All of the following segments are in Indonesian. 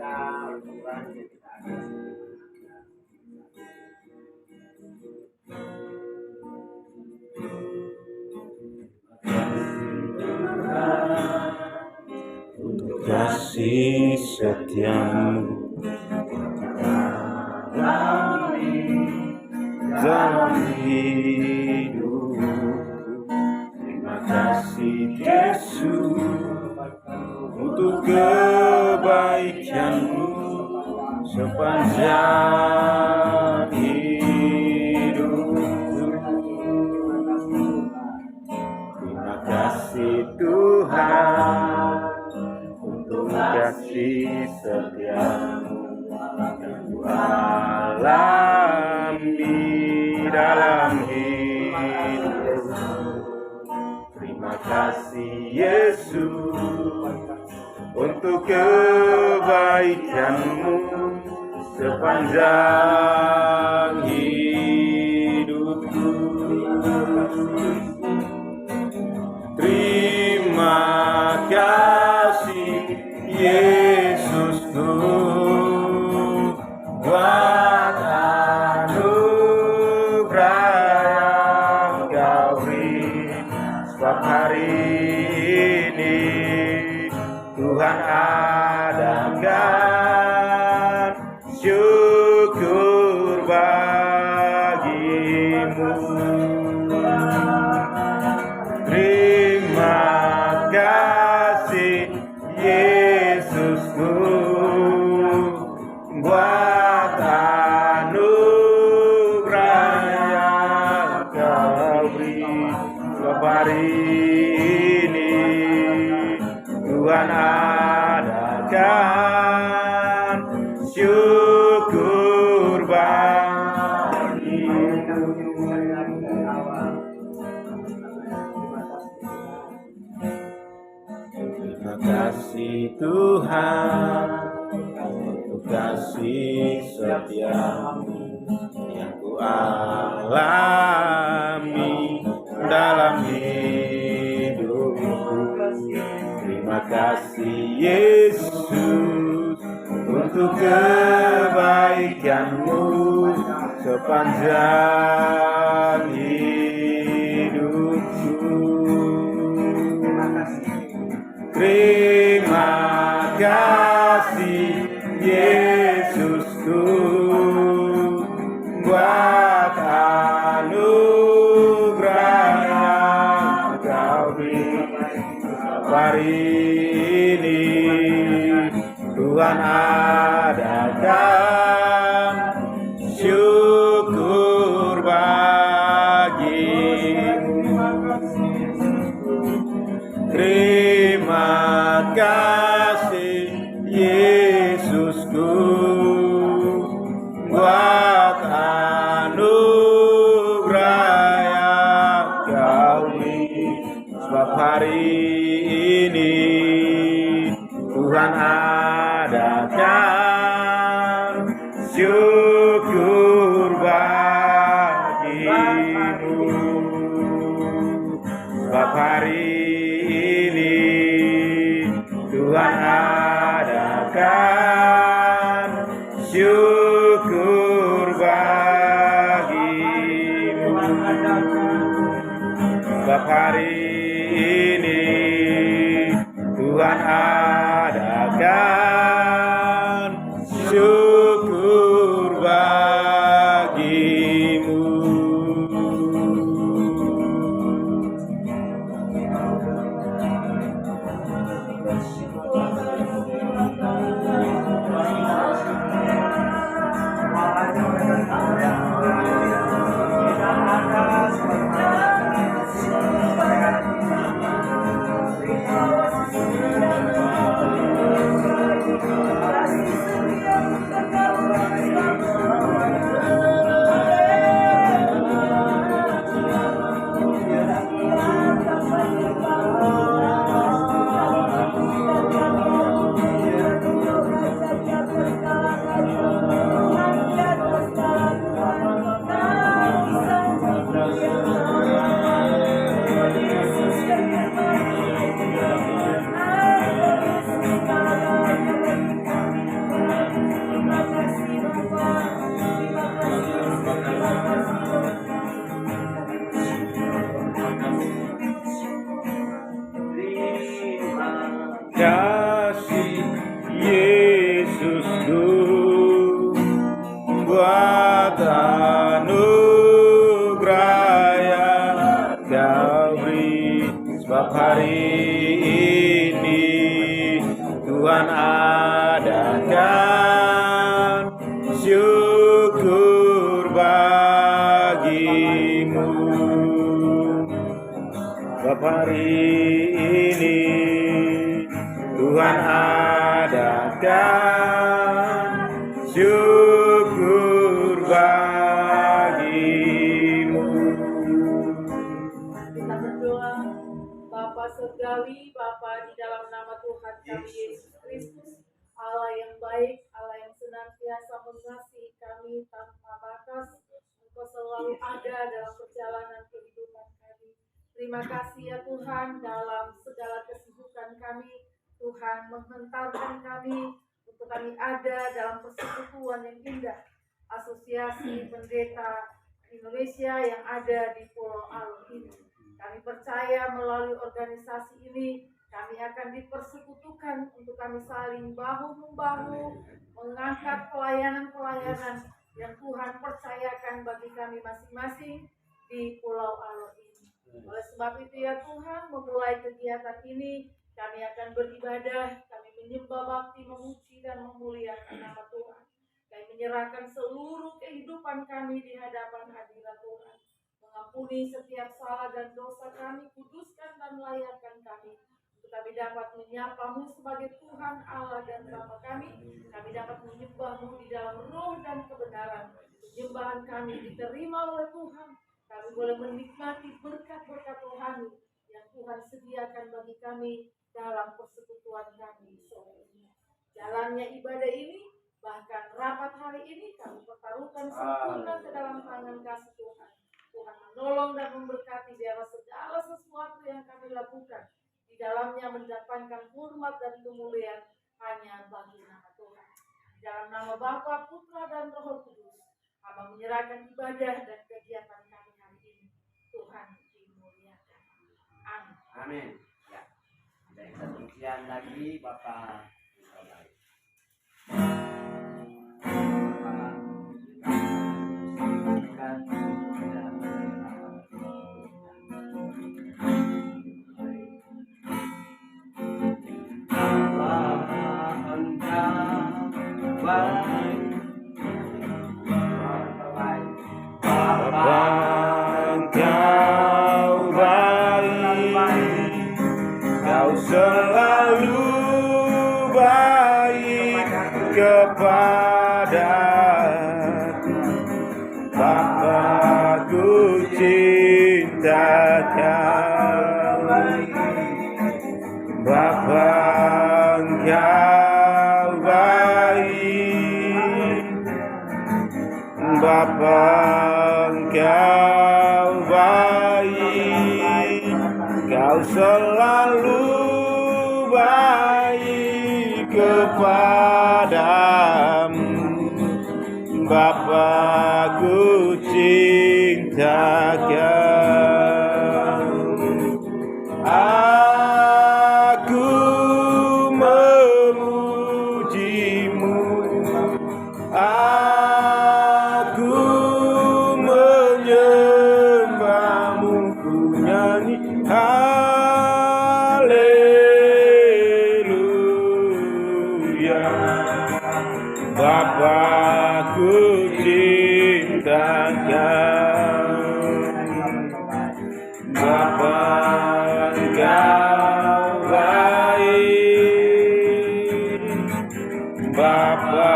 Untuk kasih setiamu dalam hidupku. Terima kasih Yesus untuk kebaikanmu sepanjang hidupku. Terima kasih Tuhan untuk kasih setiamu yang ku alami dalam hidupku. Terima kasih Yesus untuk kebaikanmu sepanjang hidupku. Terima kasih Yesusku buat anugerah yang Kau beri. Sebab hari ini Tuhan adakan syukur bagimu. Terima kasih Yesusku buat anugerah yang Kau beri. Sebab hari ini Tuhan adakan syukur bagimu. Terima kasih Tuhan untuk kasih setiamu yang ku alami dalam hidupku. Terima kasih Yesus untuk kebaikanmu sepanjang hidupku. Terima kasih Yesusku buat anugerah yang Kau beri. Hari ini Tuhan adakan syukur bagimu. Terima kasih Yesusku buat anugerah yang Kau beri. Sebab hari ini Tuhan adakan syukur bagimu. Sebab hari ini Tuhan adakan syukur bagimu. Sebab hari ini Tuhan adakan hari ini Tuhan adakan syukur bagimu. Sebab hari ini Tuhan adakan syukur bagimu. Kita berdoa. Bapa surgawi, Bapa di dalam nama Tuhan kami Yesus Kristus, Allah yang baik, Allah yang senantiasa mengasihi kami tanpa batas. Engkau selalu ada dalam perjalanan kehidupan kami. Terima kasih ya Tuhan, dalam segala kesibukan kami, Tuhan menghentarkan kami untuk kami ada dalam persekutuan yang indah, Asosiasi Pendeta Indonesia yang ada di Pulau Alo ini. Kami percaya melalui organisasi ini kami akan dipersekutukan untuk kami saling bahu-membahu mengangkat pelayanan-pelayanan yang Tuhan percayakan bagi kami masing-masing di Pulau Alo ini. Oleh sebab itu ya Tuhan, memulai kegiatan ini kami akan beribadah, kami menyembah bakti, memuji dan memuliakan nama Tuhan. Kami menyerahkan seluruh kehidupan kami di hadapan hadirat Tuhan. Mengampuni setiap salah dan dosa kami, kuduskan dan layakkan kami. Untuk kami dapat menyapa-Mu sebagai Tuhan Allah dan Bapa kami. Kami dapat menyembah-Mu di dalam roh dan kebenaran. Penyembahan kami diterima oleh Tuhan. Kami boleh menikmati berkat-berkat rohani yang Tuhan sediakan bagi kami dalam persekutuan kami sore ini. Jalannya ibadah ini, bahkan rapat hari ini, kami pertaruhkan sempurna ke dalam tangan kasih Tuhan. Tuhan menolong dan memberkati biarlah segala sesuatu yang kami lakukan di dalamnya mendatangkan hormat dan kemuliaan hanya bagi nama Tuhan. Dalam nama Bapa, Putra dan Roh Kudus, Hamba menyerahkan ibadah dan kegiatan kami hari ini. Tuhan dimuliakan. Amin. Amin. Ya. Ada yang pujian lagi Bapak. Selalu baik kepadaku, Bapa-Ku cinta Kau, Bapa Engkau baik, Bapa Engkau baik, Kau selalu baik kepadamu, Bapa-Ku cinta Kau. Aku memuji-Mu, aku menyembah-Mu, ku nyanyi haleluya. Bapa-Ku cinta Kau, Bapa Engkau baik, Bapa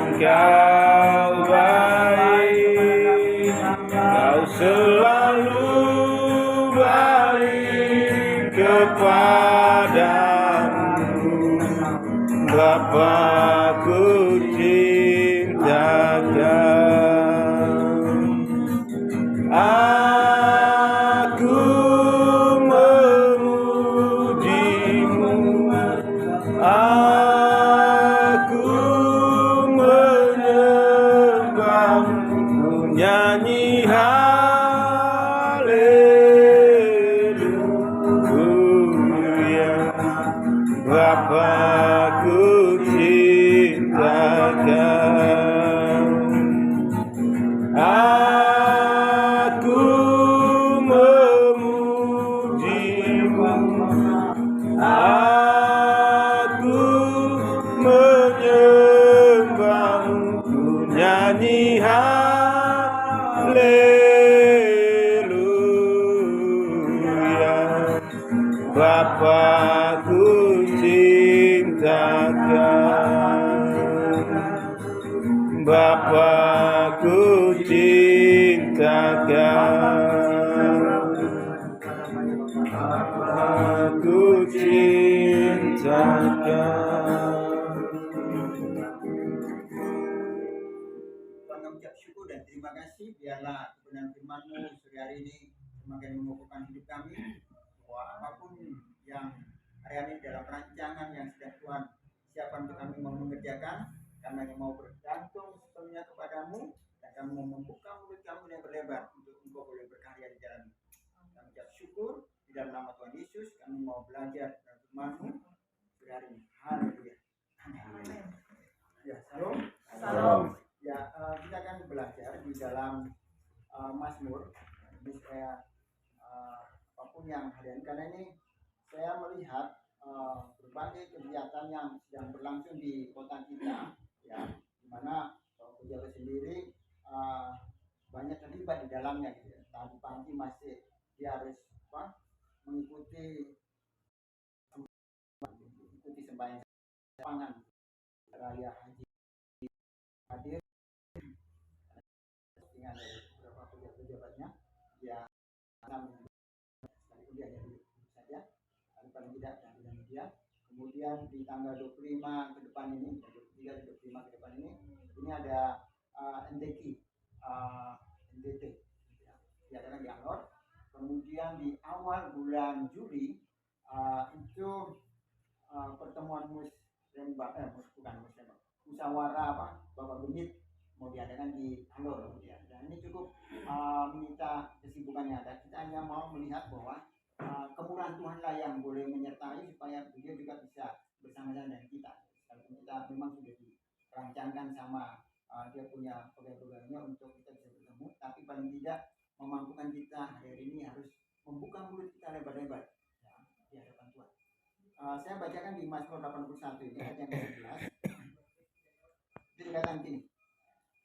Engkau baik, Kau selalu baik kepadamu, Bapa-Ku cinta Kau. Aku memuji-Mu, aku menyembah-Mu, nyanyi haleluya. Bapa-Ku cinta Kau. Aku memuji-Mu, nyanyi haleluya. Bapakku cintakan, Bapakku cintakan, Bapakku cintakan. Tuhan, kami ucap syukur dan terima kasih. Biarlah kebenaran firman-Mu sore hari ini semakin mengukuhkan hidup kami, bahwa apapun yang hari ini dalam rancangan yang sedang Tuhan siapkan untuk kami mau mengerjakan, kami hanya mau bergantung sepenuhnya kepadamu, dan kami mau membuka mulut kami yang berlebar untuk Engkau boleh berkarya di jalan. Kami ucap syukur di dalam nama Tuhan Yesus. Kami mau belajar dari firman-Mu sore hari ini. Haleluya. Amin. Ya, salam. Salam. Ya, kita akan belajar di dalam Mazmur. Ini saya apapun yang hari ini, karena ini saya melihat berbagai kegiatan yang sedang berlangsung di kota kita, ya, di mana pejabat sendiri banyak terlibat di dalamnya. Gitu. Tadi pagi masih dia harus mengikuti sembahyang pangan raya haji hadir dengan beberapa pejabat-pejabatnya, ya, sekalipun dia hanya duduk saja, paling tidak kehadiran dia. Kemudian di tanggal 25 ke depan ini, 23 25 ke depan ini ada NTT, NTT, diadakan di Alor. Kemudian di awal bulan Juli itu pertemuan musyawarah Bapak Bengit mau diadakan di Alor, ya. Dan ini cukup menyita kesibukan yang ada. Kita hanya mau melihat bahwa kemurahan Tuhanlah yang boleh menyertai supaya beliau juga bisa bersama-sama dengan kita. Kalau kita memang sudah dirancangkan sama dia punya pegawai-pegawainya untuk kita bisa bertemu, tapi paling tidak memampukan kita hari ini harus membuka mulut kita lebar-lebar, ya, di hadapan Tuhan. Saya bacakan di Mazmur 81 ini ayat yang ke-11. Itu dikatakan gini: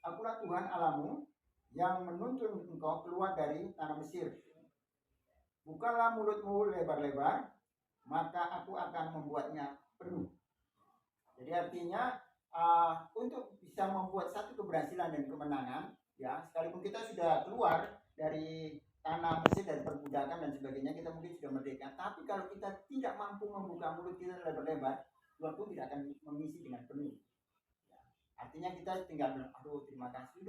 Akulah Tuhan Allahmu yang menuntun engkau keluar dari tanah Mesir. Bukalah mulutmu lebar-lebar, maka aku akan membuatnya penuh. Jadi artinya untuk bisa membuat satu keberhasilan dan kemenangan, ya, sekalipun kita sudah keluar dari tanah Mesir, dari perbudakan dan sebagainya, kita mungkin sudah merdeka, tapi kalau kita tidak mampu membuka mulut kita lebar-lebar, Tuhan pun tidak akan mengisi dengan penuh. Ya, artinya kita tinggal bilang, aduh terima kasih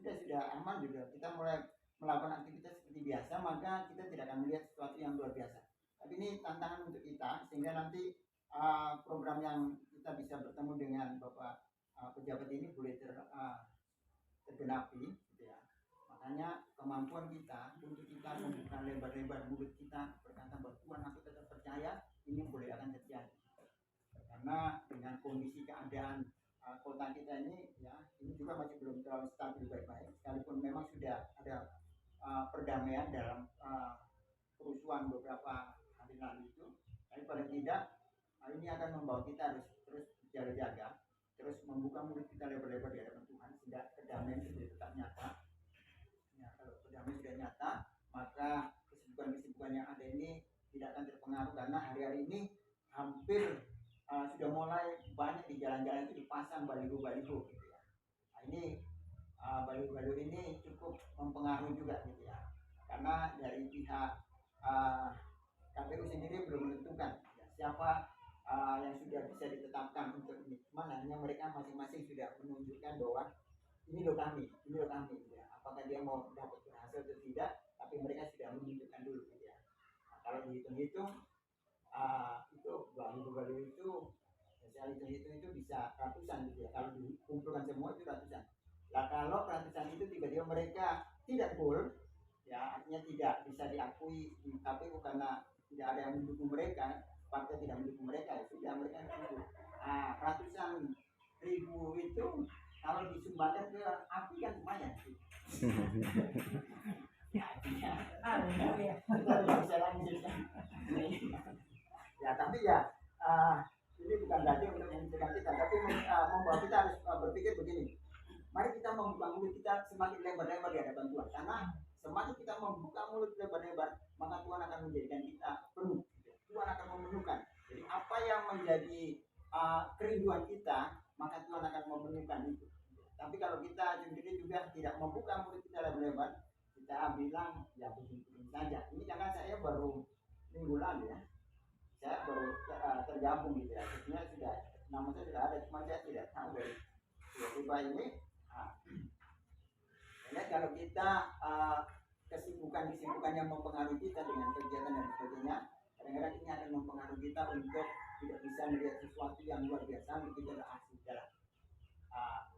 sudah aman juga, kita mulai melakukan aktivitas seperti biasa, maka kita tidak akan melihat sesuatu yang luar biasa. Tapi ini tantangan untuk kita, sehingga nanti program yang kita bisa bertemu dengan Bapak pejabat ini boleh tergenapi, gitu ya. Makanya kemampuan kita untuk kita membuka lebar-lebar mulut kita berkata bahwa Tuhan, aku tetap percaya ini boleh akan terjadi. Karena dengan kondisi keadaan kota kita ini, ya, ini juga masih belum terlalu stabil baik-baik, sekalipun memang sudah ada perdamaian dalam kerusuhan beberapa hari lalu itu, tapi paling tidak ini akan membawa kita harus terus berjaga-jaga, terus membuka mulut kita lebar-lebar di hadapan Tuhan, sehingga kedamaian itu tetap nyata. Ya, kalau kedamaian sudah nyata, maka kesibukan-kesibukan yang ada ini tidak akan terpengaruh, karena hari-hari ini hampir sudah mulai banyak di jalan-jalan itu dipasang baliho-baliho, gitu ya. Nah, ini baliho-baliho ini cukup mempengaruhi juga, gitu ya, karena dari pihak KPU sendiri belum menentukan, ya, siapa yang sudah bisa ditetapkan untuk ini. Cuman hanya mereka masing-masing sudah menunjukkan bahwa ini loh kami, gitu ya. Apakah dia mau dapat berhasil atau tidak, tapi mereka sudah menunjukkan dulu, gitu ya. Nah, kalau dihitung-hitung itu baliho-baliho itu, saya hitung-hitung itu bisa ratusan, gitu ya. Kalau dikumpulkan semua itu ratusan. Nah, kalau ratusan itu tiba-tiba mereka tidak full, ya, artinya tidak bisa diakui di KPU karena tidak ada yang mendukung mereka, partai tidak mendukung mereka, ya sudah mereka itu ratusan ribu itu kalau disumbangkan ke api kan lumayan sih. Ya, artinya kita tidak bisa lanjutkan. Ya, tapi ya ini bukan berarti untuk menunjukkan kita, tapi membawa kita harus berpikir begini. Mari kita kita membuka mulut kita semakin lebar-lebar di hadapan Tuhan. Karena semakin kita membuka mulut lebar-lebar, maka Tuhan akan menjadikan kita penuh. Tuhan akan memenuhkan. Jadi apa yang menjadi kerinduan kita, maka Tuhan akan memenuhkan itu. Tapi kalau kita sendiri juga tidak membuka mulut kita lebar-lebar, kita bilang ya begini saja. Ini karena saya baru minggu lalu ya, saya baru tergabung gitu ya. Sebenarnya sudah nama saya sudah ada, cuma saya tidak tahu dari tiba-tiba ini. Nah, kalau kita kesibukan yang mempengaruhi kita dengan kegiatan dan sebagainya, kadang-kadang ini akan mempengaruhi kita untuk tidak bisa melihat sesuatu yang luar biasa, untuk kita asli jalan.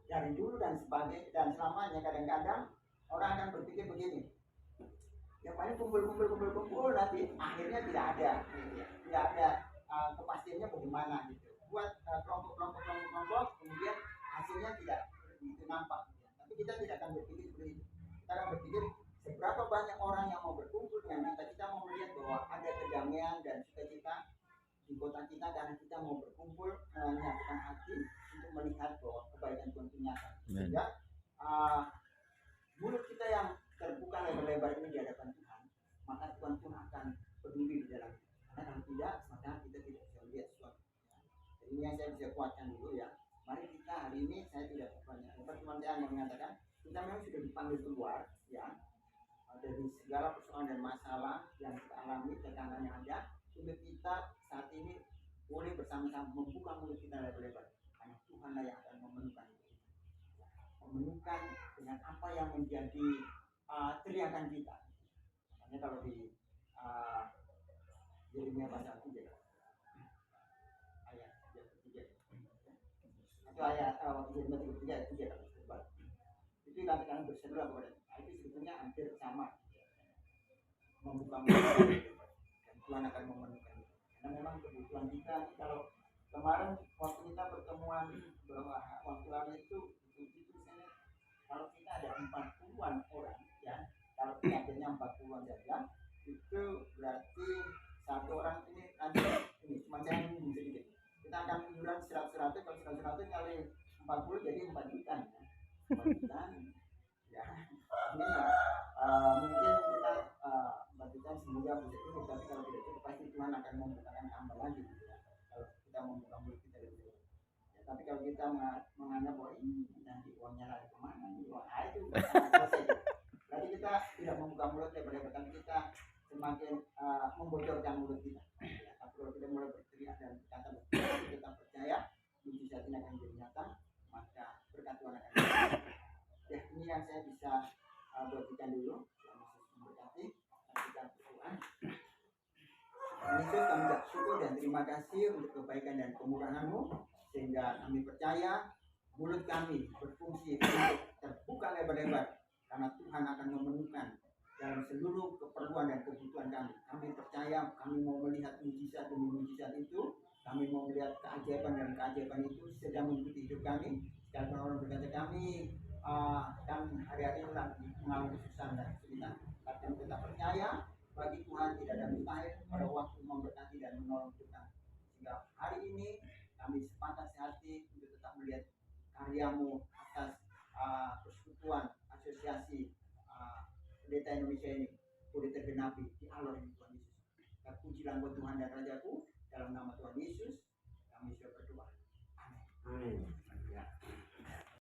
Dari dulu dan sebagainya dan selamanya, kadang-kadang orang akan berpikir begini, yang paling kumpul nanti akhirnya tidak ada, tidak ada kepastiannya bagaimana gitu. Buat kelompok, kemudian hasilnya tidak begitu nampak. Tapi kita tidak akan berpikir seperti itu. Kita akan berpikir seberapa banyak orang yang mau berkumpul dengan kita mau melihat bahwa ada kedamaian dan sukacita di kota kita, karena kita mau berkumpul menyatukan hati untuk melihat bahwa kebaikan Tuhan itu nyata. Sehingga mulut kita yang terbuka lebar-lebar ini di hadapan Tuhan, maka Tuhan pun akan peduli di dalam. Karena kalau tidak, maka kita tidak bisa lihat sesuatu. Jadi ini yang saya bisa kuatkan dulu ya. Mari kita hari ini, saya tidak banyak lebar, cuma saya hanya mengatakan kita memang sudah dipanggil keluar ya dari segala persoalan dan masalah yang kita alami, tekanan yang ada, untuk kita saat ini boleh bersama-sama membuka mulut kita lebar-lebar, karena Tuhanlah yang akan memenuhkan itu. Memenuhkan dengan apa yang menjadi teriakan kita. Makanya kalau di Yeremia pasal 3 ayat 3 atau ayat Yeremia 33 ayat 3 itu katakan berserulah kepada itu sebetulnya hampir sama, membuka mulut dan Tuhan akan memenuhkan itu. Karena memang kebutuhan kita ini, kalau kemarin waktu kita pertemuan bahwa waktu lalu itu misalnya kalau kita ada 40-an orang ya, kalau akhirnya 40-an saja, itu berarti satu orang ini nanti ini cuma saya ini sedikit, kita akan iuran 100 kalau 100 kali 40 jadi 4 juta ya. 4 juta ya ini mungkin kita bagikan semoga bisa cukup, tapi kalau tidak cukup pasti Tuhan akan membukakan tambah lagi gitu ya, kalau kita membuka mulut kita dulu ya. Tapi kalau kita menganggap bahwa ini nanti uangnya lari kemana nih, itu selesai. Berarti kita tidak membuka mulut lebar-lebar, tapi kita semakin membocorkan mulut kita ya. Tapi kalau kita mulai berteriak dan berkata kita percaya mujizat ini akan menjadi nyata, maka berkat Tuhan akan datang. Ya, ini yang saya bisa bagikan dulu. Memberkati kita berdoa. Yesus, kami bersyukur dan terima kasih untuk kebaikan dan kemurahan-Mu, sehingga kami percaya mulut kami berfungsi untuk terbuka lebar-lebar, karena Tuhan akan memenuhkan dalam seluruh keperluan dan kebutuhan kami. Kami percaya, kami mau melihat mujizat demi mujizat itu, kami mau melihat keajaiban dan keajaiban itu sedang mengikuti hidup kami. Sekalipun orang berkata kami hari-hari mengalami kesusahan dan kesulitan, tapi kami tetap percaya bagi Tuhan tidak ada mustahil pada waktu memberkati dan menolong kita. Sehingga hari ini kami sepakat sehati untuk tetap melihat karya-Mu atas persekutuan asosiasi pendeta Indonesia ini boleh tergenapi di alur Tuhan Yesus. Terpujilah buat Tuhan dan Rajaku, dalam nama Tuhan Yesus kami sudah berdoa. Amin.